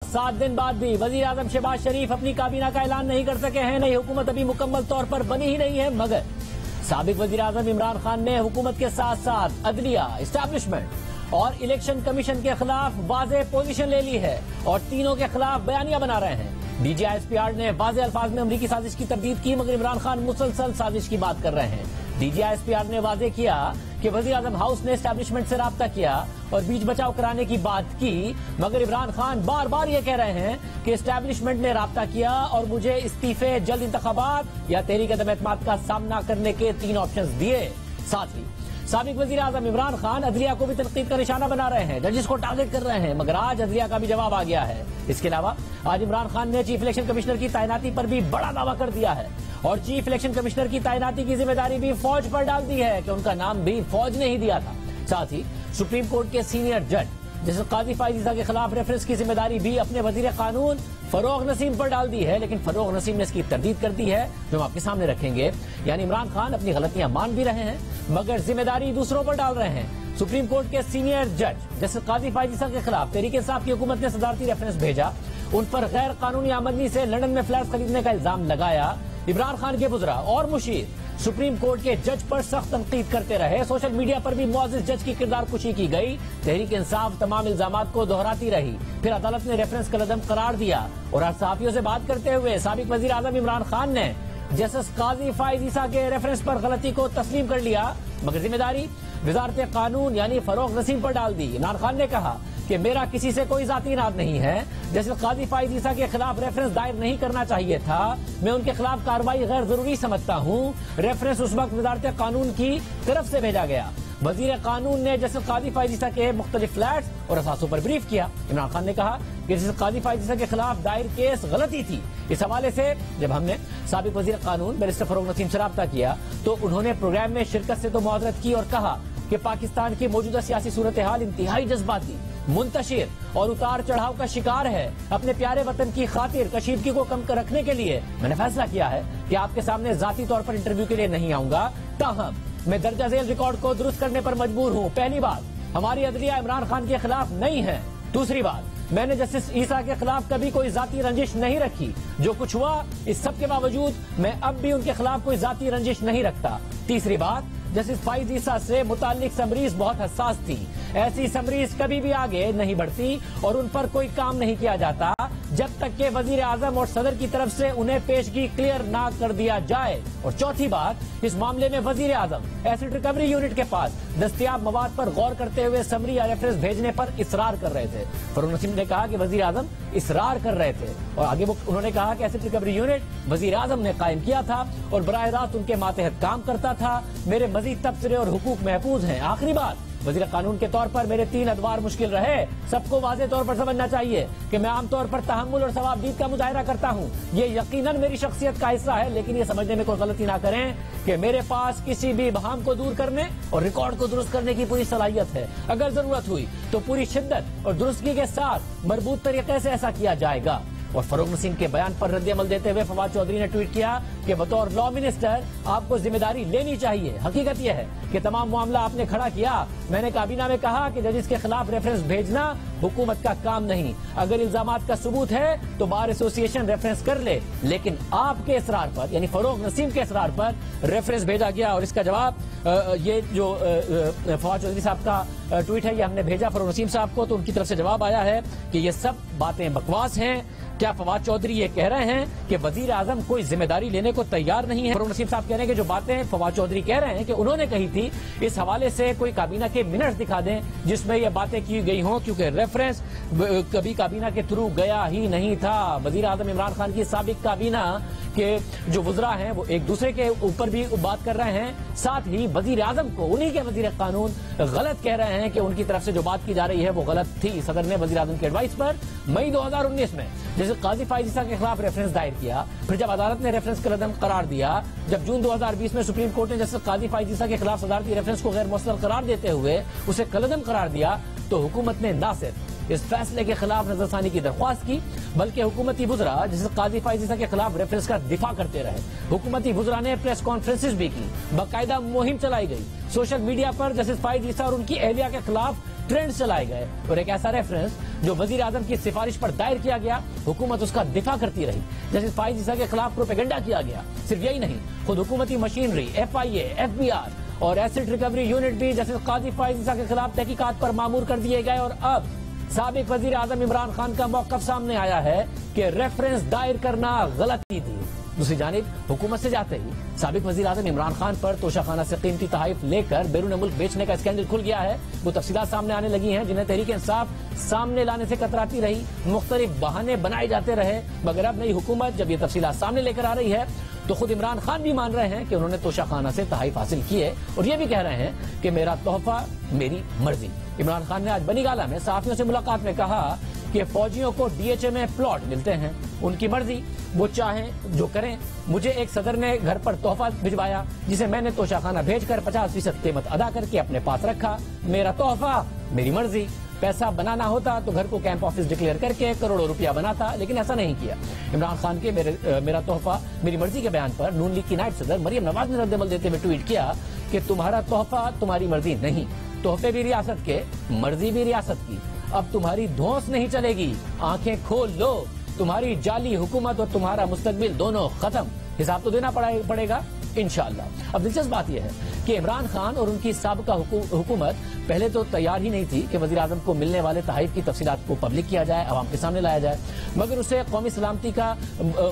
7 दिन बाद भी वजीर आजम शहबाज शरीफ अपनी काबीना का ऐलान नहीं कर सके हैं। नई हुकूमत अभी मुकम्मल तौर पर बनी ही नहीं है, मगर साबिक वजीर आजम इमरान खान ने हुकूमत के साथ साथ अदलिया, इस्टेब्लिशमेंट और इलेक्शन कमीशन के खिलाफ वाज़ेह पोजीशन ले ली है और तीनों के खिलाफ बयानियां बना रहे हैं। DGISPR ने वाज़ेह अल्फाज में अमरीकी साजिश की तरदीद की, मगर इमरान खान मुसलसल साजिश की बात कर रहे हैं। DGISPR ने वाज़ेह किया कि वज़ीर आज़म हाउस ने एस्टेब्लिशमेंट से राब्ता किया और बीच बचाव कराने की बात की, मगर इमरान खान बार बार ये कह रहे हैं कि एस्टेब्लिशमेंट ने राब्ता किया और मुझे इस्तीफे, जल्द इंतखाबात या तहरीक अदम एतमाद का सामना करने के 3 ऑप्शंस दिए। साथ ही साबिक वज़ीर आज़म इमरान खान अदलिया को भी तनकीद का निशाना बना रहे हैं, जजिस को टारगेट कर रहे हैं, मगर आज अदलिया का भी जवाब आ गया है। इसके अलावा आज इमरान खान ने चीफ इलेक्शन कमिश्नर की तैनाती पर भी बड़ा दावा कर दिया है और चीफ इलेक्शन कमिश्नर की तैनाती की जिम्मेदारी भी फौज पर डाल दी है कि उनका नाम भी फौज ने ही दिया था। साथ ही सुप्रीम कोर्ट के सीनियर जज जैसे काजी फाइज ईसा के खिलाफ रेफरेंस की जिम्मेदारी भी अपने वजीर कानून फरोग नसीम पर डाल दी है, लेकिन फरोग नसीम ने इसकी तरदीद कर दी है, जो हम आपके सामने रखेंगे। यानी इमरान खान अपनी गलतियां मान भी रहे हैं, मगर जिम्मेदारी दूसरों पर डाल रहे हैं। सुप्रीम कोर्ट के सीनियर जज जैसे काजी फाइज ईसा के खिलाफ तहरीक इंसाफ की हुकूमत ने सदारती रेफरेंस भेजा, उन पर गैर कानूनी आमदनी से लंदन में फ्लैट खरीदने का इल्जाम लगाया। इमरान खान के बुजरा और मुशीर सुप्रीम कोर्ट के जज पर सख्त तनकीद करते रहे। सोशल मीडिया पर भी मुअज़्ज़िज़ जज की किरदार कुशी की गई। तहरीक इंसाफ तमाम इल्जामात को दोहराती रही, फिर अदालत ने रेफरेंस कलअदम करार दिया और आज सहाफियों से बात करते हुए साबिक वजीर आजम इमरान खान ने जस्टिस काजी फाइज ईसा के रेफरेंस पर गलती को तस्लीम कर लिया, मगर जिम्मेदारी वजारत कानून यानी फरोग नसीम पर डाल दी। इमरान खान ने कहा कि मेरा किसी से कोई जाती इनाद नहीं है, जैसे काजी फाइज ईसा के खिलाफ रेफरेंस दायर नहीं करना चाहिए था, मैं उनके खिलाफ कार्रवाई गैर जरूरी समझता हूँ। रेफरेंस उस वक्त वजारत कानून की तरफ से भेजा गया। वजीर कानून ने जैसे काजी फाइज ईसा के मुख्तलिफ फ्लैट्स और असासों पर ब्रीफ किया। इमरान खान ने कहा कि जैसे काजी फाइज ईसा के खिलाफ दायर केस गलती थी। इस हवाले से जब हमने साबिक वजीर कानून बैरिस्टर फरोग नसीम से राब्ता किया तो उन्होंने प्रोग्राम में शिरकत से तो मुआवजत की और कहा कि पाकिस्तान की मौजूदा सियासी सूरत हाल इंतहाई जज्बाती, मुंतशिर और उतार चढ़ाव का शिकार है। अपने प्यारे वतन की खातिर कशीदगी को कम कर रखने के लिए मैंने फैसला किया है कि आपके सामने जाती तौर पर इंटरव्यू के लिए नहीं आऊंगा, ताहम मैं दर्जा झेल रिकॉर्ड को दुरुस्त करने पर मजबूर हूँ। पहली बात, हमारी अदलिया इमरान खान के खिलाफ नहीं है। दूसरी बात, मैंने जस्टिस ईसा के खिलाफ कभी कोई जाती रंजिश नहीं रखी। जो कुछ हुआ इस सब के बावजूद मैं अब भी उनके खिलाफ कोई जाती रंजिश नहीं रखता। तीसरी बात, जस्टिस फाइज ईसा से मुतालिक समरीज बहुत हसास थी। ऐसी समरीज कभी भी आगे नहीं बढ़ती और उन पर कोई काम नहीं किया जाता जब तक के वजीर आजम और सदर की तरफ से उन्हें पेशगी क्लियर ना कर दिया जाए। और चौथी बात, इस मामले में वजीर आजम एसिड रिकवरी यूनिट के पास दस्तयाब मवाद पर गौर करते हुए समरी या रेफरेंस भेजने पर इसरार कर रहे थे। फरोग नसीम ने कहा कि वजीर आजम इसरार कर रहे थे और आगे उन्होंने कहा कि एसिड रिकवरी यूनिट वजीर आजम ने कायम किया था और बराह रास्त उनके मातहत काम करता था। मेरे मजीद तबसरे और हुकूक महफूज हैं। आखिरी बात, वजीर कानून के तौर पर मेरे 3 अदवार मुश्किल रहे। सबको वाज़ेह तौर पर समझना चाहिए कि मैं आमतौर पर तहम्मुल और सवाबदीद का मुजाहिरा करता हूँ। ये यकीनन मेरी शख्सियत का हिस्सा है, लेकिन ये समझने में कोई गलती ना करें कि मेरे पास किसी भी इबहाम को दूर करने और रिकॉर्ड को दुरुस्त करने की पूरी सलाहियत है। अगर जरूरत हुई तो पूरी शिद्दत और दुरुस्तगी के साथ मरबूत तरीके से ऐसा किया जाएगा। और फरोग नसीम के बयान पर रद्द-ए-अमल देते हुए फवाद चौधरी ने ट्वीट किया कि बतौर लॉ मिनिस्टर आपको जिम्मेदारी लेनी चाहिए। हकीकत यह है कि तमाम मामला आपने खड़ा किया। मैंने काबीना में कहा कि जजिस के खिलाफ रेफरेंस भेजना हुकूमत का काम नहीं। अगर इल्जामात का सबूत है तो बार एसोसिएशन रेफरेंस कर ले, लेकिन आपके इसरार पर यानी फरोग नसीम के इसरार पर रेफरेंस भेजा गया। और इसका जवाब ये जो फवाद चौधरी साहब का ट्वीट है, ये हमने भेजा फरोग नसीम साहब को, तो उनकी तरफ से जवाब आया है कि ये सब बातें बकवास हैं। क्या फवाद चौधरी ये कह रहे हैं कि वजीर आजम कोई जिम्मेदारी लेने को तैयार नहीं है? फरोग नसीम साहब कह रहे हैं कि जो बातें फवाद चौधरी कह रहे हैं कि उन्होंने कही थी, इस हवाले से कोई काबीना के मिनट्स दिखा दें जिसमें ये बातें की गई हों, क्योंकि रेफरेंस कभी काबीना के थ्रू गया ही नहीं था। वजीर आजम इमरान खान की साबिक काबीना के जो वज़रा हैं वो एक दूसरे के ऊपर भी बात कर रहे हैं, साथ ही वजीर आजम को उन्हीं के वजीर कानून गलत कह रहे हैं कि उनकी तरफ से जो बात की जा रही है वो गलत थी। सदर ने वजीर आजम के एडवाइस पर मई 2019 में जैसे काजी फाइज ईसा के खिलाफ रेफरेंस दायर किया, फिर जब अदालत ने रेफरेंस कलअदम करार दिया, जब जून 2020 में सुप्रीम कोर्ट ने जैसे काजी फाइज ईसा के खिलाफ सदारती रेफरेंस को गैर मुस्तल करार देते हुए उसे कलअदम करार दिया, तो हुकूमत ने न सिर्फ इस फैसले के खिलाफ नजरसानी की दरख्वास्त की, बल्कि हुकूमती वज़रा जैसे काजी फाइज ईसा के खिलाफ रेफरेंस का दिफा करते रहे। हुकूमती वज़रा ने प्रेस कॉन्फ्रेंसेस भी की, बाकायदा मुहिम चलाई गई। सोशल मीडिया पर जस्टिस फाइज ईसा और उनकी अहलिया के खिलाफ ट्रेंड चलाए गए और एक ऐसा रेफरेंस जो वजीर आजम की सिफारिश पर दायर किया गया, हुकूमत उसका दिफा करती रही। जैसे फाइज ईसा के खिलाफ प्रोपेगेंडा किया गया। सिर्फ यही नहीं, खुद हुकूमती मशीनरी, FIA, FBR और एसेट रिकवरी यूनिट भी जैसे काजी फाइज ईसा के खिलाफ तहकीकात पर मामूर कर दिए गए। और अब साबिक वजीर आजम इमरान खान का मौकफ सामने आया है कि रेफरेंस दायर करना गलती थी। दूसरी जानिब हुकूमत से जाते ही साबिक वजीर आजम इमरान खान पर तोशाखाना से कीमती तहाइफ लेकर बैरून मुल्क बेचने का स्कैंडल खुल गया है। वो तफसीलात सामने आने लगी हैं जिन्हें तहरीक इंसाफ सामने लाने से कतराती रही, मुख्तलिफ बहाने बनाए जाते रहे, मगर अब नई हुकूमत जब ये तफसीलात सामने लेकर आ रही है तो खुद इमरान खान भी मान रहे हैं कि उन्होंने तोशाखाना से तहाइफ हासिल किए और ये भी कह रहे हैं कि मेरा तोहफा मेरी मर्जी। इमरान खान ने आज बनीगाला में सहाफियों से मुलाकात में कहा कि फौजियों को DHA में प्लॉट मिलते हैं, उनकी मर्जी, वो चाहें जो करें। मुझे एक सदर ने घर पर तोहफा भिजवाया जिसे मैंने तोशाखाना भेजकर 50% कीमत अदा करके अपने पास रखा। मेरा तोहफा मेरी मर्जी। पैसा बनाना होता तो घर को कैंप ऑफिस डिक्लेयर करके करोड़ों रुपया बनाता, लेकिन ऐसा नहीं किया। इमरान खान के मेरा तोहफा मेरी मर्जी के बयान पर नून लीग की नायब सदर मरियम नवाज ने रद्दअमल देते हुए ट्वीट किया कि तुम्हारा तोहफा तुम्हारी मर्जी नहीं, तोहफे भी रियासत के, मर्जी भी रियासत की। अब तुम्हारी धौंस नहीं चलेगी, आंखें खोल लो। तुम्हारी जाली हुकूमत और तुम्हारा मुस्तकबिल दोनों खत्म। हिसाब तो देना पड़ेगा इंशाअल्लाह। अब दिलचस्प बात यह है कि इमरान खान और उनकी साबिका हुकूमत पहले तो तैयार ही नहीं थी कि वज़ीर आज़म को मिलने वाले तहाइफ की तफसीलात को पब्लिक किया जाए, आवाम के सामने लाया जाए, मगर उसे कौमी सलामती का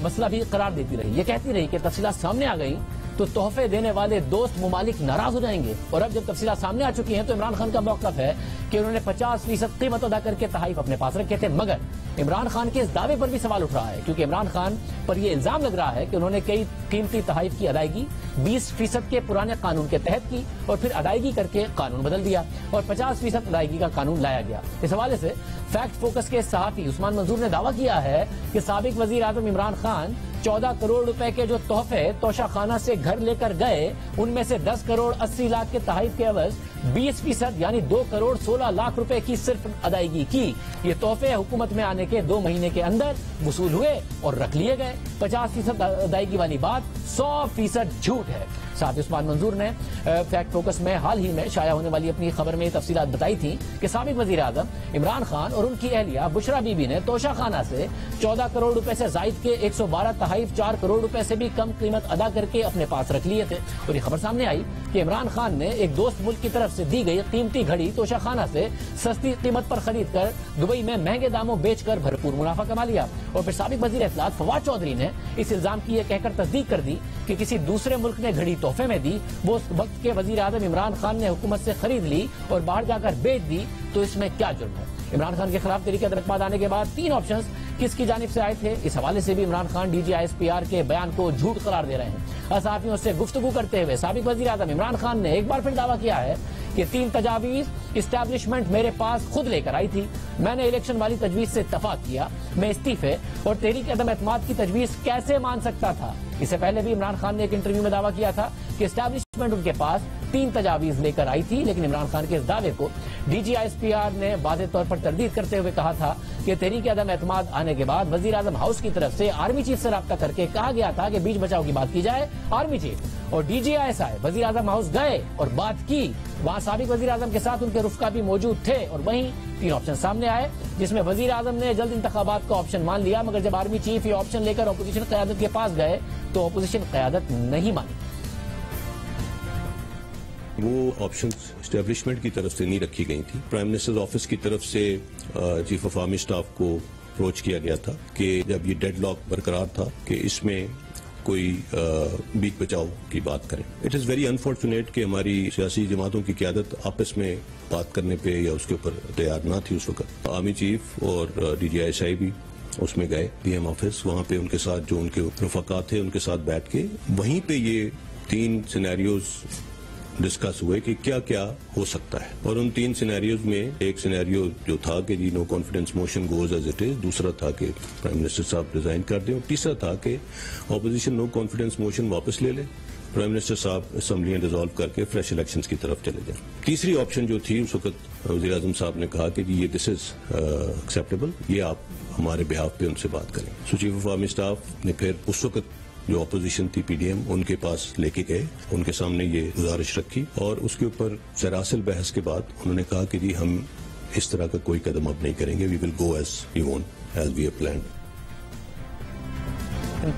मसला भी करार देती रही। ये कहती रही कि तफसीलात सामने आ गई तो तोहफे देने वाले दोस्त मुमालिक नाराज हो जाएंगे। और अब जब तफसीलात सामने आ चुकी हैं तो इमरान खान का मौक़िफ़ है कि उन्होंने 50% कीमत अदा करके तहाइफ अपने पास रखे थे। मगर इमरान खान के इस दावे पर भी सवाल उठ रहा है, क्योंकि इमरान खान पर यह इल्जाम लग रहा है कि उन्होंने कई कीमती तहाइफ की अदायगी 20% के पुराने कानून के तहत की और फिर अदायगी करके कानून बदल दिया और 50% अदायगी का कानून लाया गया। इस हवाले से फैक्ट फोकस के सहाफी उस्मान मंजूर ने दावा किया है कि साबिक वजीर आजम इमरान खान 14 करोड़ रुपए के जो तोहफे तोशाखाना से घर लेकर गए, उनमें से 10 करोड़ 80 लाख के तहाइफ के एवज 20% यानी 2 करोड़ 16 लाख रुपए की सिर्फ अदायगी की। ये तोहफे हुकूमत में आने के 2 महीने के अंदर वसूल हुए और रख लिए गए। 50% अदायगी वाली बात 100% झूठ है। साथ ही उस्मान मंजूर ने फैक्ट फोकस में हाल ही में शाया होने वाली अपनी खबर में तफसीलात बताई थी कि साबिक वजीर आजम इमरान खान और उनकी अहलिया बुशरा बीबी ने तोशाखाना से 14 करोड़ रुपए से जायद के 112 तहाइफ 4 करोड़ रुपए से भी कम कीमत अदा करके अपने पास रख लिए थे। और ये खबर सामने आई कि इमरान खान ने एक दोस्त मुल्क की तरफ से दी गई कीमती घड़ी तोशाखाना से सस्ती कीमत पर खरीद कर दुबई में महंगे दामों बेचकर भरपूर मुनाफा कमा लिया। और फिर साबिक वजीर इत्तलात फवाद चौधरी ने इस इल्जाम की यह कहकर तस्दीक कर दी कि किसी दूसरे मुल्क ने घड़ी तोहफे में दी, वो उस वक्त के वजीर आजम इमरान खान ने हुकूमत से खरीद ली और बाहर जाकर बेच दी, तो इसमें क्या जुर्म है। इमरान खान के खिलाफ तहरीक दरख्वास्त आने के बाद 3 ऑप्शंस किसकी जानिब से आए थे, इस हवाले से भी इमरान खान DGISPR के बयान को झूठ करार दे रहे हैं। सहाफियों से गुफ्तगू करते हुए साबिक वजीर आजम इमरान खान ने एक बार फिर दावा किया है कि 3 तजावीज इस्टेब्लिशमेंट मेरे पास खुद लेकर आई थी। मैंने इलेक्शन वाली तजवीज से इत्तफाक किया। मैं इस्तीफे और तहरीक अदम एतमाद की तजवीज कैसे मान सकता था। इससे पहले भी इमरान खान ने एक इंटरव्यू में दावा किया था कि इस्टेब्लिशमेंट उनके पास 3 तजावीज लेकर आई थी, लेकिन इमरान खान के इस दावे को DGISPR ने वाज़ेह तौर पर तरदीद करते हुए कहा था कि तहरीक अदम एतमाद आने के बाद वजीर आजम हाउस की तरफ से आर्मी चीफ से राब्ता करके कहा गया था कि बीच बचाव की बात की जाए। आर्मी चीफ और DGISI वजीर आजम हाउस गए और बात की। वहां साबिक वजीर आजम के साथ उनके रुफका भी मौजूद थे और वहीं 3 ऑप्शन सामने आए, जिसमें वजीर आजम ने जल्द इंतखाबात का ऑप्शन मान लिया। मगर जब आर्मी चीफ ये ऑप्शन लेकर अपोजिशन क़यादत के पास गए तो अपोजिशन क़यादत नहीं मानी। वो ऑप्शंस एस्टेब्लिशमेंट की तरफ से नहीं रखी गई थी। प्राइम मिनिस्टर ऑफिस की तरफ से चीफ ऑफ आर्मी स्टाफ को अप्रोच किया गया था कि जब ये डेडलॉक बरकरार था कि इसमें कोई बीच बचाव की बात करें। इट इज़ वेरी अनफॉर्चुनेट कि हमारी सियासी जमातों की क़यादत आपस में बात करने पे या उसके ऊपर तैयार ना थी। उस वक्त आर्मी चीफ और DGISI भी उसमें गए PM ऑफिस, वहां पे उनके साथ जो उनके रफ़ाक़ा थे उनके साथ बैठ के वहीं पे ये 3 सिनेरियोज डिस्कस हुए कि क्या क्या हो सकता है। और उन 3 सिनेरियोज में एक सिनेरियो जो था कि जी no confidence motion goes as it is, दूसरा था कि प्राइम मिनिस्टर साहब रिजाइन कर दें, और तीसरा था कि ऑपोजिशन नो कॉन्फिडेंस मोशन वापस ले ले, प्राइम मिनिस्टर साहब असम्बलियां डिसॉल्व करके फ्रेश इलेक्शंस की तरफ चले जाएं। तीसरी ऑप्शन जो थी उस वक्त वज़ीर आज़म साहब ने कहा कि जी ये दिस इज एक्सेप्टेबल, ये आप हमारे बिहाफ पे उनसे बात करें। सो चीफ ऑफ आर्मी स्टाफ ने फिर उस वक्त जो अपोजिशन थी PDM उनके पास लेके गए, उनके सामने ये गुजारिश रखी और उसके ऊपर सरासिल बहस के बाद उन्होंने कहा कि जी हम इस तरह का कोई कदम अब नहीं करेंगे. We will go as we want, as we have planned.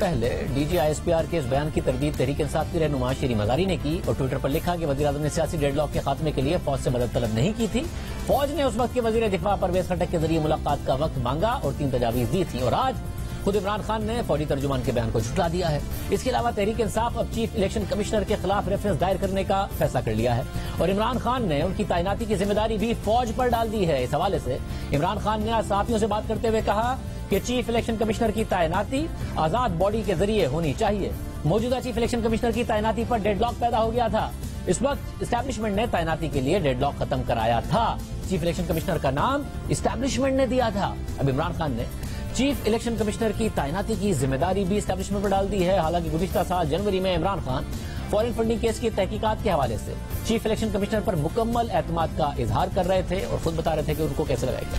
पहले डीजी आईएसपीआर के इस बयान की तरदीद तहरीक इंसाफ की रहनुमा शीरी मजारी ने की और ट्विटर पर लिखा कि वज़ीर आज़म ने सियासी डेडलॉक के खात्मे के लिए फौज से मदद तलब नहीं की थी. फौज ने उस वक्त के वज़ीर दिफा परवेज खट्टक के जरिए मुलाकात का वक्त मांगा और 3 तजावीज दी थी और आज खुद इमरान खान ने फौजी तर्जुमान के बयान को झुठला दिया है. इसके अलावा तहरीक इंसाफ अब चीफ इलेक्शन कमिश्नर के खिलाफ रेफरेंस दायर करने का फैसला कर लिया है और इमरान खान ने उनकी तैनाती की जिम्मेदारी भी फौज पर डाल दी है. इस हवाले से इमरान खान ने आज सहाफियों से बात करते हुए कहा कि चीफ इलेक्शन कमिश्नर की तैनाती आजाद बॉडी के जरिए होनी चाहिए. मौजूदा चीफ इलेक्शन कमिश्नर की तैनाती पर डेडलॉक पैदा हो गया था. इस वक्त इस्टेब्लिशमेंट ने तैनाती के लिए डेडलॉक खत्म कराया था. चीफ इलेक्शन कमिश्नर का नाम इस्टेब्लिशमेंट ने दिया था. अब इमरान खान ने चीफ इलेक्शन कमिश्नर की तैनाती की जिम्मेदारी भी इस्टेब्लिशमेंट पर डाल दी है. हालांकि गुज़िश्ता साल जनवरी में Imran Khan foreign funding case की तहकीकात के हवाले से चीफ इलेक्शन कमिश्नर पर मुकम्मल एतमाद का इजहार कर रहे थे और खुद बता रहे थे कि उनको कैसे लगाएगा.